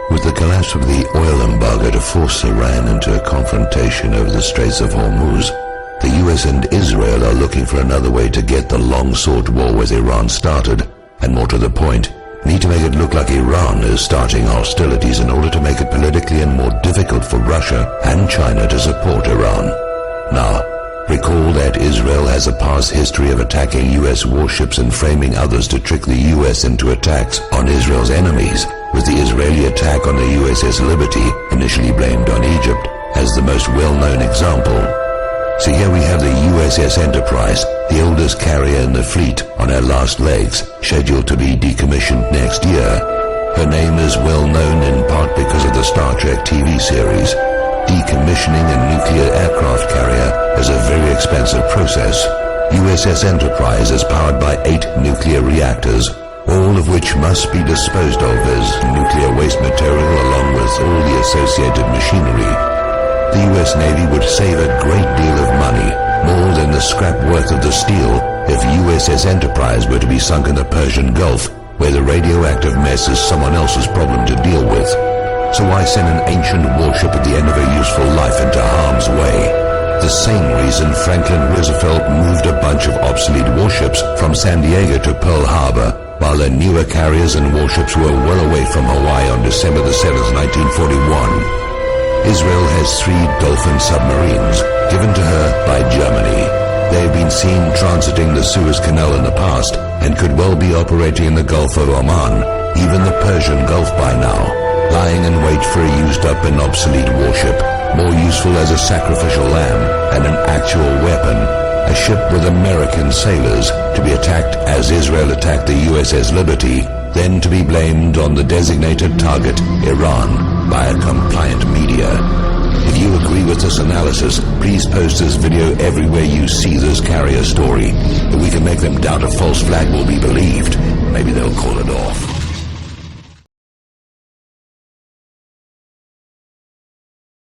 With the collapse of the oil embargo to force Iran into a confrontation over the Straits of Hormuz, the US and Israel are looking for another way to get the long-sought war with Iran started, and more to the point, need to make it look like Iran is starting hostilities in order to make it politically and more difficult for Russia and China to support Iran. Now, recall that Israel has a past history of attacking US warships and framing others to trick the US into attacks on Israel's enemies, with the Israeli attack on the USS Liberty, initially blamed on Egypt, as the most well-known example. So here we have the USS Enterprise, the oldest carrier in the fleet, on her last legs, scheduled to be decommissioned next year. Her name is well known in part because of the Star Trek TV series. Decommissioning a nuclear aircraft carrier is a very expensive process. USS Enterprise is powered by 8 nuclear reactors, all of which must be disposed of as nuclear waste material along with all the associated machinery. The US Navy would save a great deal of money, more than the scrap worth of the steel, if USS Enterprise were to be sunk in the Persian Gulf, where the radioactive mess is someone else's problem to deal with. So why send an ancient warship at the end of a useful life into harm's way? The same reason Franklin Roosevelt moved a bunch of obsolete warships from San Diego to Pearl Harbor, while their newer carriers and warships were well away from Hawaii on December the 7th, 1941. Israel has 3 Dolphin submarines, given to her by Germany. They have been seen transiting the Suez Canal in the past, and could well be operating in the Gulf of Oman, even the Persian Gulf by now, lying in wait for a used-up and obsolete warship, more useful as a sacrificial lamb and an actual weapon, a ship with American sailors, to be attacked as Israel attacked the USS Liberty, then to be blamed on the designated target, Iran, by a compliant media. If you agree with this analysis, please post this video everywhere you see this carrier story. If we can make them doubt a false flag will be believed, maybe they'll call it off.